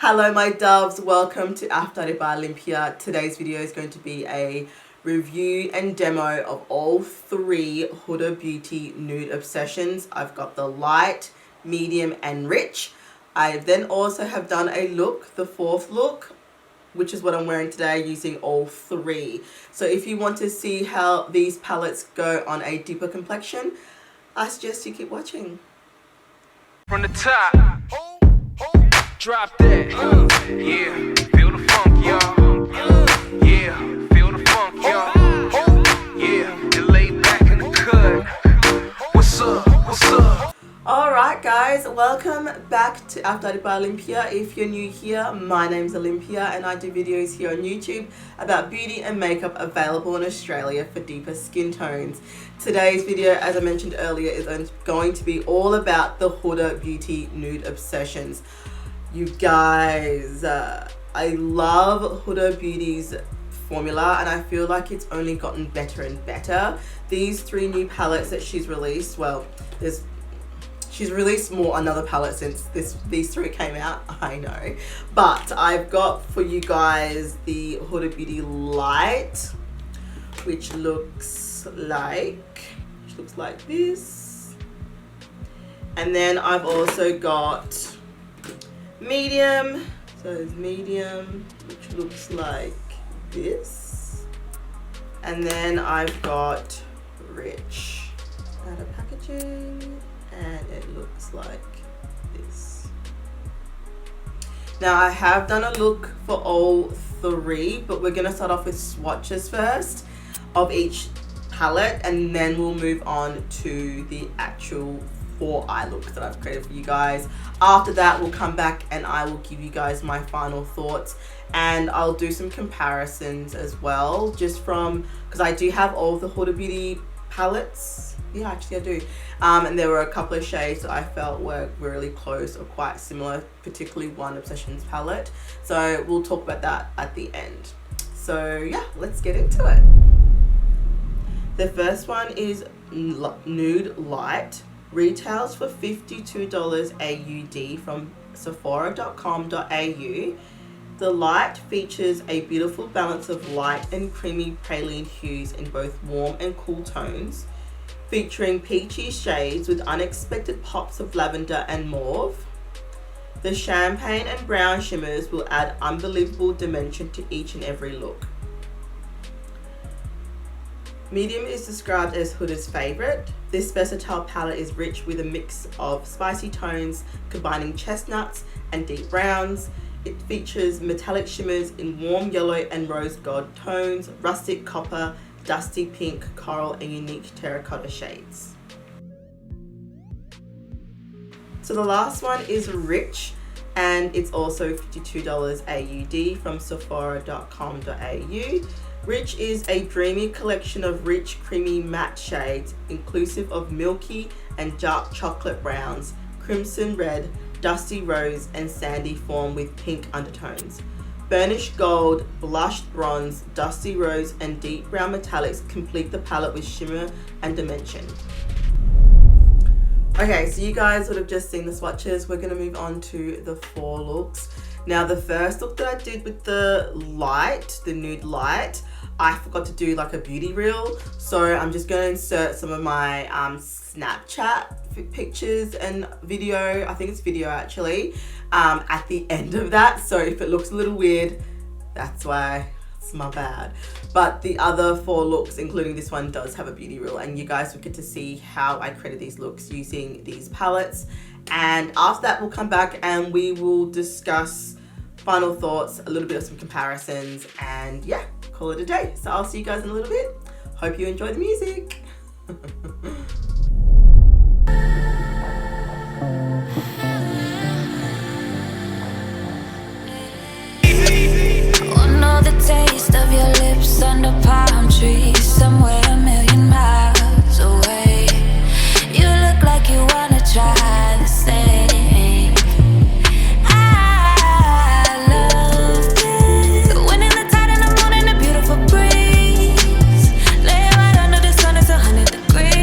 Hello my doves, welcome to Afrodite by Olympia. Today's video is going to be a review and demo of all three Huda Beauty Nude Obsessions. I've got the light, medium and rich. I then also have done a look, the fourth look, which is what I'm wearing today, using all three. So if you want to see how these palettes go on a deeper complexion, I suggest you keep watching. From the top, drop that, yeah, feel the funk, y'all, yeah, feel the funk, y'all, yeah, and lay back in the cut, what's up, what's up? Alright guys, welcome back to Afrodite by Olympia. If you're new here, my name's Olympia and I do videos here on YouTube about beauty and makeup available in Australia for deeper skin tones. Today's video, as I mentioned earlier, is going to be all about the Huda Beauty Nude Obsessions. You guys, I love Huda Beauty's formula and I feel like it's only gotten better and better. These three new palettes that she's released, well, she's released another palette since these three came out, I know. But I've got for you guys the Huda Beauty Light, which looks like this. And then I've also got medium, so it's medium, which looks like this. And then I've got rich out of packaging, and it looks like this. Now I have done a look for all three, but we're gonna start off with swatches first of each palette, and then we'll move on to the actual 4 eye looks that I've created for you guys. After that, we'll come back and I will give you guys my final thoughts, and I'll do some comparisons as well, just from, because I do have all of the Huda Beauty palettes. Yeah, actually I do. And there were a couple of shades that I felt were really close or quite similar, particularly one Obsessions palette. So we'll talk about that at the end. So yeah, let's get into it. The first one is Nude Light. Retails for $52 AUD from Sephora.com.au. The light features a beautiful balance of light and creamy praline hues in both warm and cool tones, featuring peachy shades with unexpected pops of lavender and mauve. The champagne and brown shimmers will add unbelievable dimension to each and every look. Medium is described as Huda's favorite. This versatile palette is rich with a mix of spicy tones combining chestnuts and deep browns. It features metallic shimmers in warm yellow and rose gold tones, rustic copper, dusty pink, coral and unique terracotta shades. So the last one is Rich, and it's also $52 AUD from Sephora.com.au. Rich is a dreamy collection of rich, creamy matte shades, inclusive of milky and dark chocolate browns, crimson red, dusty rose, and sandy fawn with pink undertones. Burnished gold, blushed bronze, dusty rose, and deep brown metallics complete the palette with shimmer and dimension. Okay, so you guys would have just seen the swatches. We're gonna move on to the 4 looks. Now the first look that I did with the light, the nude light, I forgot to do like a beauty reel. So I'm just gonna insert some of my Snapchat pictures and video, I think it's video actually, at the end of that. So if it looks a little weird, that's why, it's my bad. But the other 4 looks, including this one, does have a beauty reel, and you guys will get to see how I created these looks using these palettes. And after that, we'll come back and we will discuss final thoughts, a little bit of some comparisons, and yeah, call it a day. So I'll see you guys in a little bit. Hope you enjoy the music. The taste of your lips under palm trees, somewhere a million miles away. You look like you wanna try this thing. I love this. When in the tide in the morning, a beautiful breeze. Lay right under the sun, it's 100 degrees.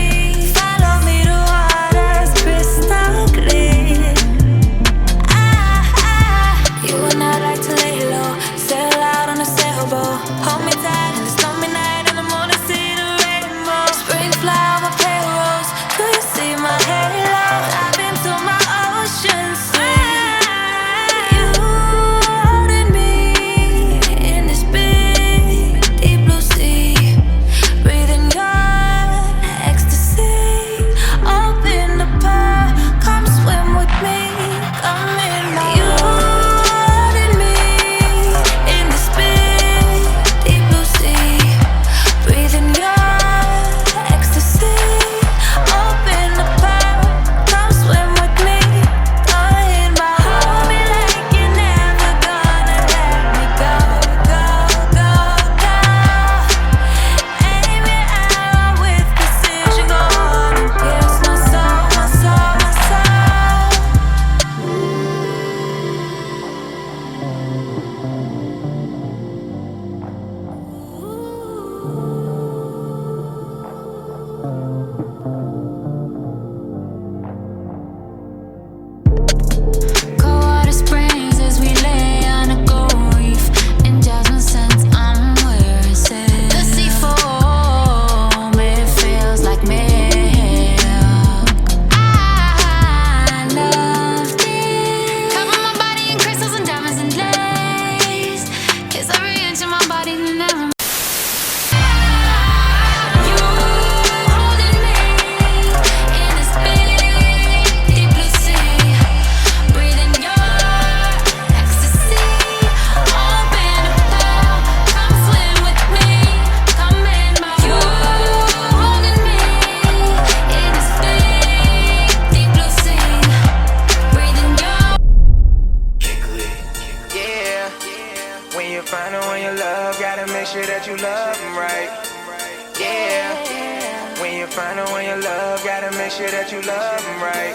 find her when you love, gotta make sure that you love them right.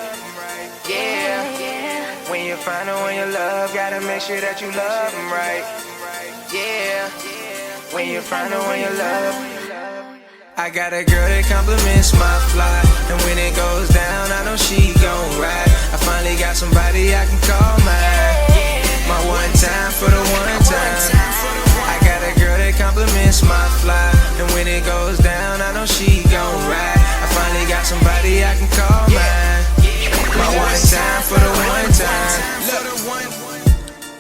Yeah. When you find her when you love, gotta make sure that you love them right. Yeah. When you find her when you love. I got a girl that compliments my fly, and when it goes down, I know she gon' ride. I finally got somebody I can call mine. My one time for the one time. I got a girl that compliments my fly, and when it goes down, I know she gon' ride. I finally got somebody I can call mine. My one time for the one time.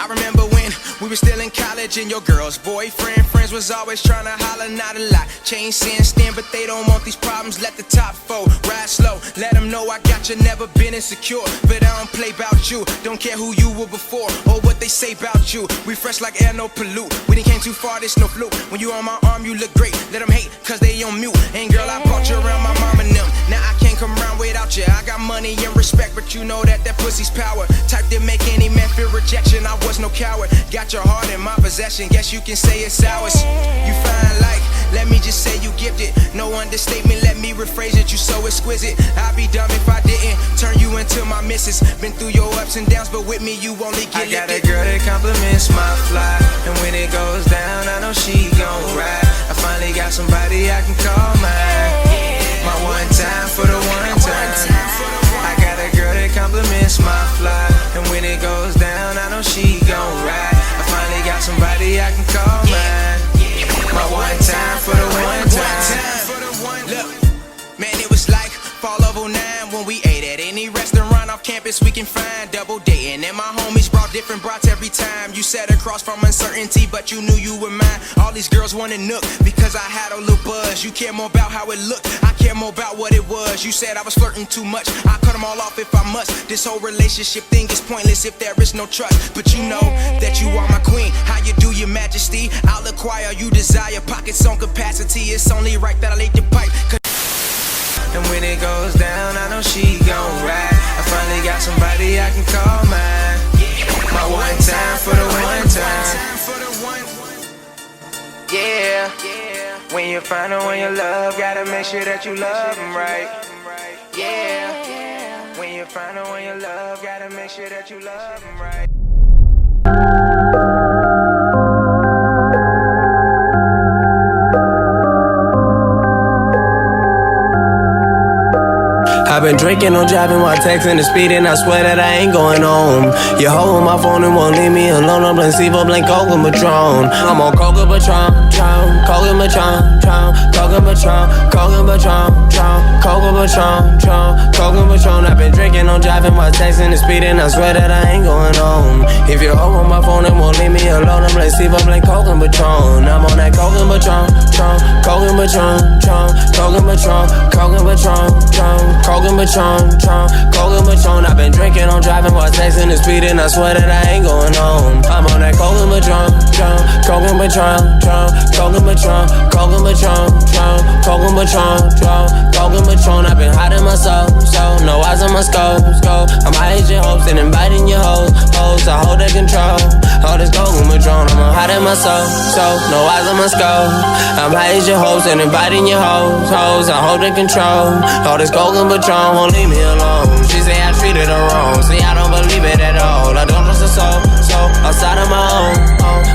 I remember when we were still in college and your girl's boyfriend friends was always trying to holler, not a lot. Chain sin stand, but they don't want these problems. Let the top fold, ride slow. Let them know I got you, never been insecure. But I don't play about you, don't care who you were before or what they say about you. We fresh like air, no pollute. We didn't came too far, this no fluke. When you on my arm, you look great. Let them hate, cause they on mute. And girl, I brought you around my mom and them. Now I can't come around without you. I got money and respect, but you know that pussy's power. Type that make any man feel rejection. I was no coward. Got your heart in my possession, guess you can say it's ours. You fine like, let me just say you gifted. No understatement, let me rephrase it, you so exquisite. I'd be dumb if I didn't turn you into my missus. Been through your ups and downs, but with me you only get lifted. I got a girl that compliments my fly, and when it goes down, I know she gon' ride. I finally got somebody I can call mine. My one time for the one time. I got a girl that compliments my fly, and when it goes down, I know she gon' ride. I finally got somebody I can call mine. My one time for the one time. Look, man, it was like fall of 09 when we ate at any restaurant off campus we can find. Double dating, and my homies brought different brats every time. You sat across from uncertainty, but you knew you were mine. All these girls wanted nook because I had a little buzz. You care more about how it looked, I care more about what it was. You said I was flirting too much, I cut them all off if I must. This whole relationship thing is pointless if there is no trust. But you know that you are my queen. How you do, your majesty? I'll acquire you desire. Pockets on capacity, it's only right that I laid your pipe. And when it goes down, I know she gon' ride. I finally got somebody I can call mine. My one time for the one time. Yeah. When you find her when you love, gotta make sure that you love them right. Yeah. When you find her when you love, gotta make sure that you love them right. I've been drinking, I'm driving while texting and speeding. I swear that I ain't going home. You hold my phone and won't leave me alone. I'm blank Sivo, blank Coca Patron. I'm on Coca Patron, Coca Patron, Coca Patron, Coca Patron, Coca Patron, Coca Patron. I've been drinking, I'm driving while texting and speeding. I swear that I ain't going home. If you hold my phone and won't leave me alone, I'm blank Sivo, blank Coca Patron. I'm on that Coca Patron, Coca Patron, Coca Patron, Coca Patron, Coca Patron. I've been drinking, I'm driving while texting and speeding. I swear that I ain't going home. I'm on that Coca Patron, Coca Patron, Coca Patron, Coca Patron, Coca Patron, Coca Patron. I've been hiding my soul, no eyes on my scope. I'm hiding your hopes and inviting your hoes. I hold that control. All this Coca Patron, I'm hiding my soul, no eyes on my scope. I'm hiding your hopes and inviting your hoes. I hold that control. All this Coca Patron won't leave me alone. She say I treated her wrong. See, I don't believe it at all. I don't trust her so outside of my own.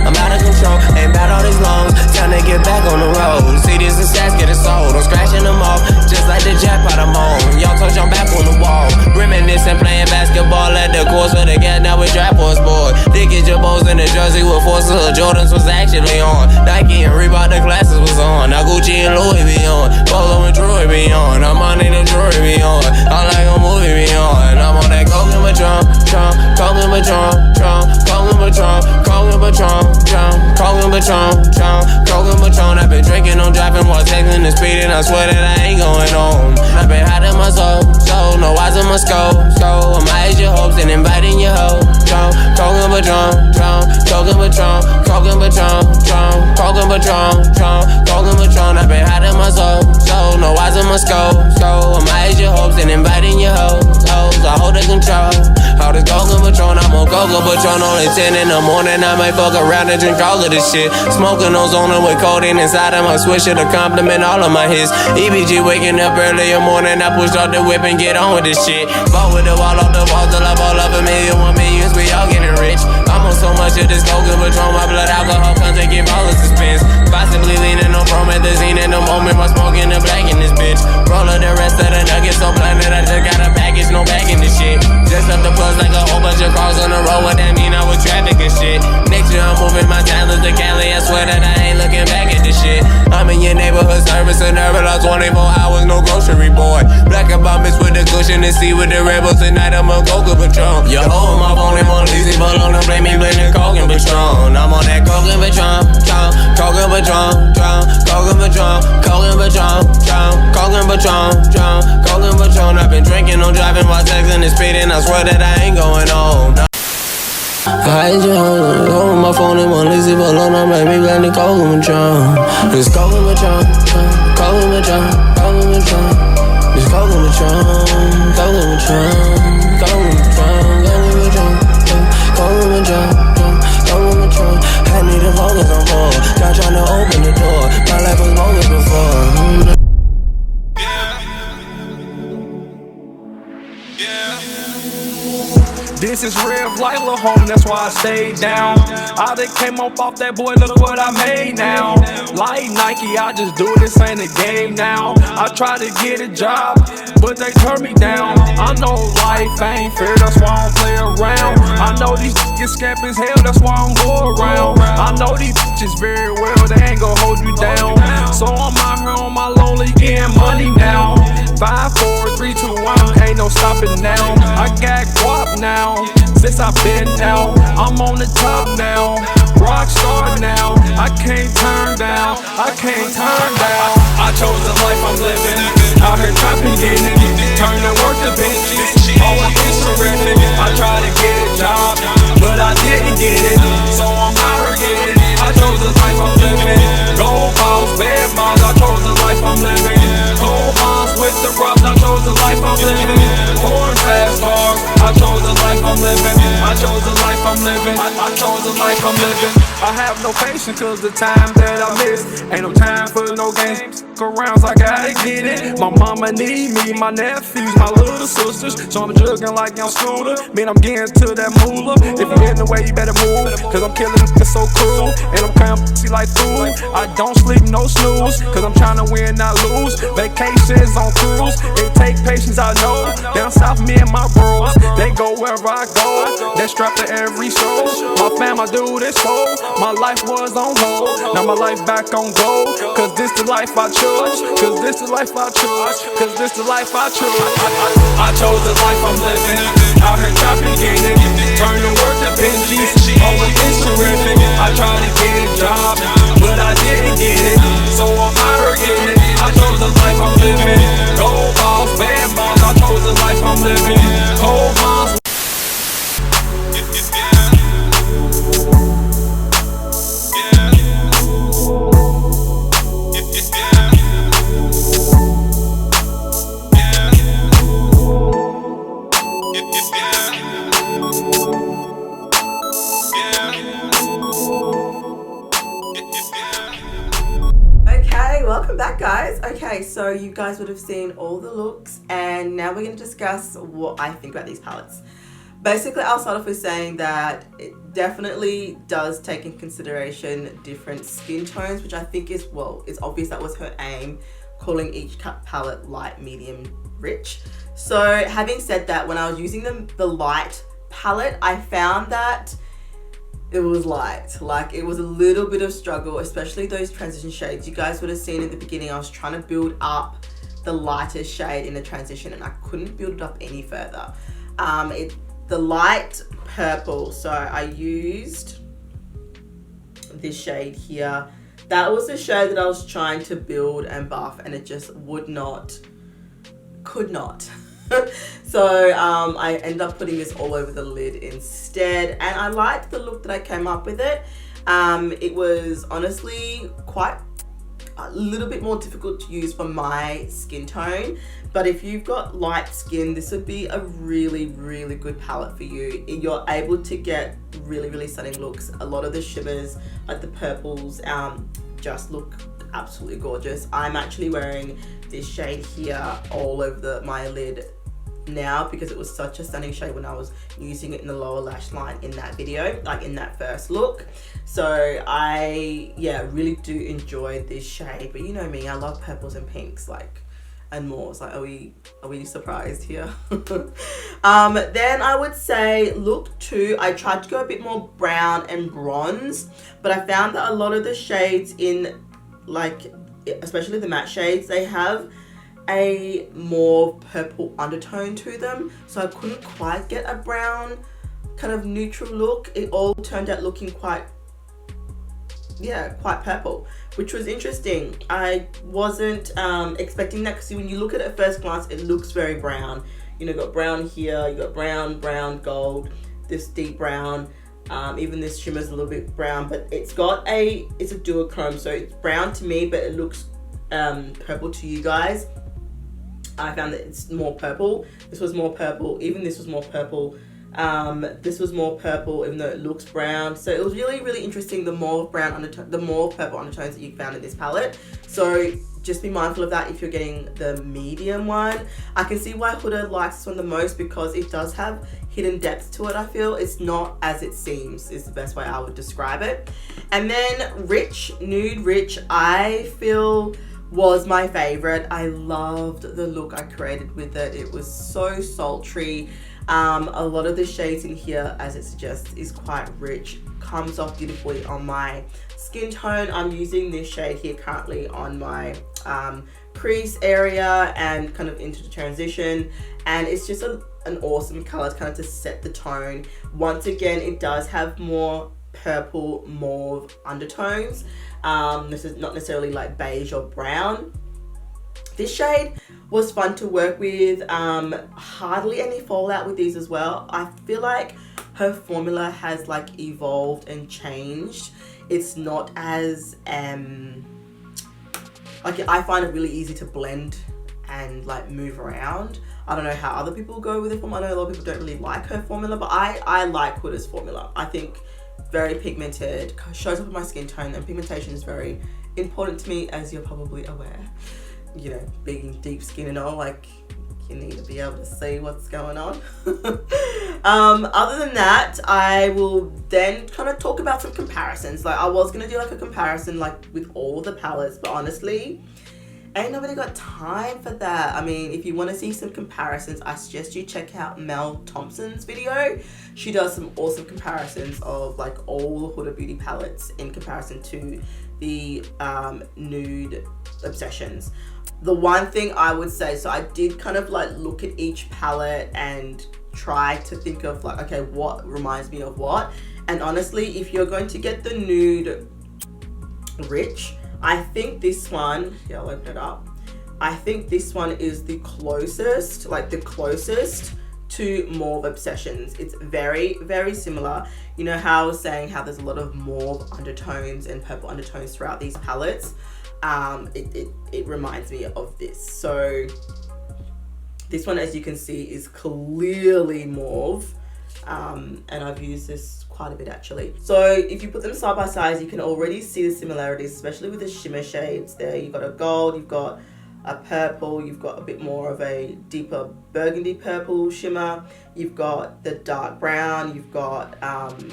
I'm out of control, ain't bad all these loans. Time to get back on the road. See, this is stats getting sold. I'm scratching them off, just like the jackpot I'm on. Y'all touch, I'm back on the wall. Reminiscing, playing basketball at the course for the gas. Now we trap horse board. Dick at your bows in the jersey with forces of Jordans was actually on. Nike and Reebok, the classes was on. Now Gucci and Louis be on. Polo and Troy be on. I'm on in the jewelry be on. I'm like a movie be on. I'm on that Coca Patron, Coca Patron, Coca Patron, Coca Patron, Coca Patron, Coca Patron. I've been drinking, I'm driving while texting and speeding. I swear that I ain't going home. I've been hiding my soul, no eyes on my scope. I'm hiding your hopes and inviting your hoes. Coca Patron, Coca Patron, Coca Patron, Coca Patron, Coca Patron. I've been hiding my soul, no eyes on my scope. I'm hiding your hopes and inviting your hoes. I hold of control. All this Coca Patron, I'm on Coca Patron. Only 10 in the morning, I might fuck around and drink all of this shit. Smoking ozone with codeine inside of my swisher to compliment all of my hits. EBG waking up early in the morning, I push off the whip and get on with this shit. Ball with the wall off the wall till I fall off $1 million, 1 millions, we all getting rich. I'm on so much of this Coca Patron, my blood alcohol comes and give all the suspense. Possibly leaning on promethazine in the moment while smoking the black in this bitch. Roll up the rest of the nuggets so blunt that I just got a package, no bag in this shit. Just up the plus like a whole bunch of cars on the road, what that mean I was traffic and shit. Next year I'm moving my talents to Cali, I swear that I ain't looking back at this shit. I'm in your neighborhood service and nervous, 24 hours, no grocery boy. Black about mixed with the cushion and see with the rebels tonight, I'm on Coca Patron. Yo, hold my phone and won't easy, but on the blame me blending Coke and Patron. I'm on that Coke and Patron, Coke and Patron, Coke and Patron, Coke and Patron, Coke and Patron, Coke and Patron. I've been drinking, no driving while texting and speeding, I swear that I ain't going home. I just hold my phone and one lazy balloon, I'm like me blending Coke and Patron. It's Coke and Patron, Coke and Patron, Coke and Patron. It's Coke and Patron, Coke and Patron, Coke and Patron, Coke and Patron, Coke and Patron. I need to focus on more, not trying to open the door. My life was bogus before. This is real life, little home, that's why I stayed down. I done came up off that boy, look what I made now. Like Nike, I just do this, ain't a game now. I try to get a job, but they turn me down. I know life ain't fair, that's why I don't play around. I know these niggas scamp as hell, that's why I don't go around. I know these bitches very well, they ain't gon' hold you down. So I'm out here on my lonely, getting money now. 5, 4, 3, 2, 1, ain't no stopping now. I got guap now, since I've been out. I'm on the top now, rock star now. I can't turn down, I can't turn down. I chose the life I'm living, out here trapping, getting it. Turn the work to Bentley, always is terrific. I tried to get a job, but I didn't get it. So I'm out here getting it. I chose the life I'm living. Gold balls, bad balls, I chose the life I'm living. Gold balls with the rocks, I chose the life I'm living. Foreign fast cars, I chose the life I'm living. I chose the life I'm living. I chose the life I'm living. I have no patience cause the time that I miss. Ain't no time for no games. Arounds, I gotta get it. My mama need me, my nephews, my little sisters. So I'm jugging like I'm Scooter. Man, I'm getting to that moolah. If you're in the way, you better move. Cause I'm killing it's so cruel. And I'm crying pussy like food. I don't sleep, no snooze. Cause I'm trying to win, not lose. Vacations on cruise. It take patience, I know. Down south, me and my bros, they go wherever I go. They strapped to every show. My fam, I do this for. My life was on hold. Now my life back on gold. Cause this the life I chose. Cause this the life I chose. Cause this the life I chose. I chose the life I'm living. Out here trapping, getting it. Turn the work to Bentley. Always is terrific. I tried to get a job, but I didn't get it. So I'm out here getting it. I chose the life I'm living. Gold balls, bad balls. I chose the life I'm living. Gold balls. Welcome back, guys. Okay, so you guys would have seen all the looks, and now we're going to discuss what I think about these palettes. Basically, I'll start off with saying that it definitely does take in consideration different skin tones, which I think is, well, it's obvious that was her aim, calling each palette light, medium, rich. So having said that, when I was using the light palette, I found that it was light. Like, it was a little bit of struggle, especially those transition shades. You guys would have seen in the beginning, I was trying to build up the lightest shade in the transition and I couldn't build it up any further. The light purple, so I used this shade here. That was the shade that I was trying to build and buff, and it just could not. So I ended up putting this all over the lid instead, and I liked the look that I came up with it. It was honestly quite a little bit more difficult to use for my skin tone, but if you've got light skin, this would be a really, really good palette for you. You're able to get really, really stunning looks. A lot of the shimmers, like the purples, just look absolutely gorgeous. I'm actually wearing this shade here all over my lid now because it was such a stunning shade when I was using it in the lower lash line in that video, like in that first look. So I really do enjoy this shade, but you know me, I love purples and pinks, like, and more. It's like, are we surprised here? Then I would say look 2, I tried to go a bit more brown and bronze, but I found that a lot of the shades in, like, especially the matte shades, they have a more purple undertone to them, so I couldn't quite get a brown kind of neutral look. It all turned out looking quite purple, which was interesting. I wasn't expecting that, because when you look at it at first glance, it looks very brown. You know, got brown here, you got brown, gold, this deep brown, even this shimmer's a little bit brown, but it's a duochrome, so it's brown to me, but it looks purple to you guys. I found that it's more purple. This was more purple. Even this was more purple. This was more purple, even though it looks brown. So it was really, really interesting. The more brown undertone, the more purple undertones that you found in this palette. So just be mindful of that if you're getting the medium one. I can see why Huda likes this one the most, because it does have hidden depth to it. I feel it's not as it seems, is the best way I would describe it. And then Nude Rich, I feel was my favorite. I loved the look I created with it. It was so sultry. A lot of the shades in here, as it suggests, is quite rich, comes off beautifully on my skin tone. I'm using this shade here currently on my crease area and kind of into the transition, and it's just an awesome color kind of to set the tone. Once again, it does have more purple mauve undertones. This is not necessarily like beige or brown. This shade was fun to work with. Hardly any fallout with these as well. I feel like her formula has like evolved and changed. It's not as like, I find it really easy to blend and like move around. I don't know how other people go with it. I know a lot of people don't really like her formula, but I like Huda's formula. I think very pigmented, shows up in my skin tone, and pigmentation is very important to me, as you're probably aware. You know, being deep skin and all, like, you need to be able to see what's going on. Other than that, I will then kind of talk about some comparisons. Like, I was gonna do like a comparison like with all the palettes, but honestly, ain't nobody got time for that. I mean, if you want to see some comparisons, I suggest you check out Mel Thompson's video. She does some awesome comparisons of like all the Huda Beauty palettes in comparison to the Nude Obsessions. The one thing I would say, so I did kind of like look at each palette and try to think of like, okay, what reminds me of what? And honestly, if you're going to get the Nude Rich, I think this one, yeah, I'll open it up. I think this one is the closest, to Mauve Obsessions. It's very, very similar. You know how I was saying how there's a lot of mauve undertones and purple undertones throughout these palettes? It reminds me of this. So this one, as you can see, is clearly mauve. And I've used this quite a bit actually. So if you put them side by side, you can already see the similarities, especially with the shimmer shades there. You've got a gold, you've got a purple, you've got a bit more of a deeper burgundy purple shimmer, you've got the dark brown, you've got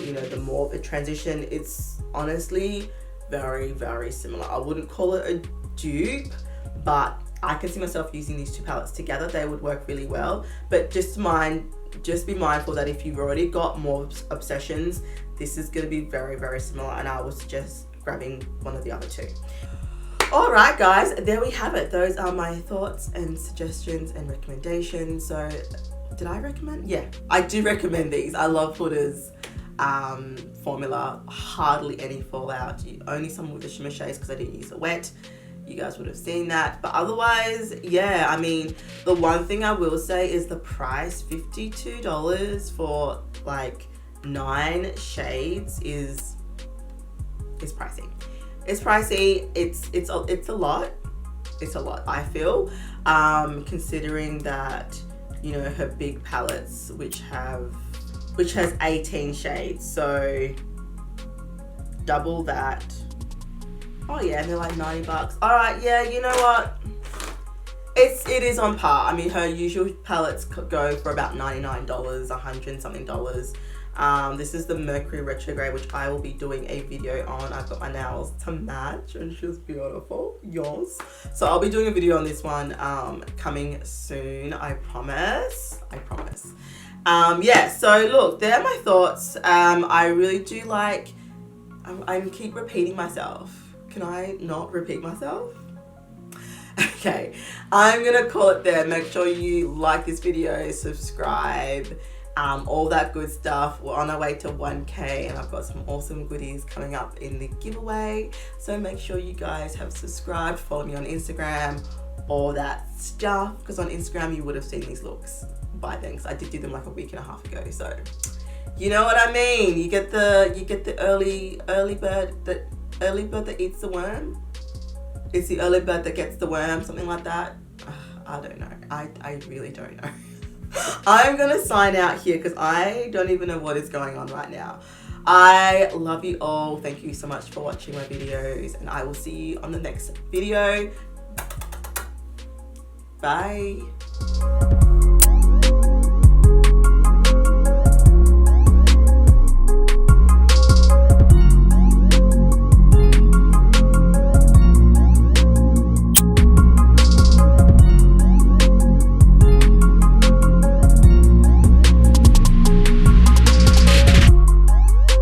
you know, the mauve transition. It's honestly very, very similar. I wouldn't call it a dupe, but I can see myself using these two palettes together. They would work really well. But just be mindful that if you've already got more Obsessions, this is going to be very, very similar, and I would suggest grabbing one of the other two. All right, guys, there we have it. Those are my thoughts and suggestions and recommendations. So did I recommend? Yeah, I do recommend these. I love Huda's formula. Hardly any fallout. Only some with the shimmer shades because I didn't use the wet. You guys would have seen that. But otherwise, yeah, I mean, the one thing I will say is the price, $52 for like 9 shades is pricey. It's pricey. It's a lot. It's a lot, I feel, considering that, you know, her big palettes, which has 18 shades, so double that. Oh yeah, and they're like $90. All right, yeah, you know what? It is on par. I mean, her usual palettes go for about $99, $100 and something dollars. This is the Mercury Retrograde, which I will be doing a video on. I've got my nails to match and she's beautiful. Yours. So I'll be doing a video on this one coming soon. I promise. Yeah, so look, they're my thoughts. I really do like, I keep repeating myself. Can I not repeat myself? Okay, I'm gonna call it there. Make sure you like this video, subscribe, all that good stuff. We're on our way to 1K and I've got some awesome goodies coming up in the giveaway. So make sure you guys have subscribed, follow me on Instagram, all that stuff. Because on Instagram you would have seen these looks by then, because I did do them like a week and a half ago. So you know what I mean. You get the early bird that eats the worm. It's the early bird that gets the worm, something like that. I don't know. I really don't know. I'm gonna sign out here because I don't even know what is going on right now. I love you all. Thank you so much for watching my videos, and I will see you on the next video. Bye.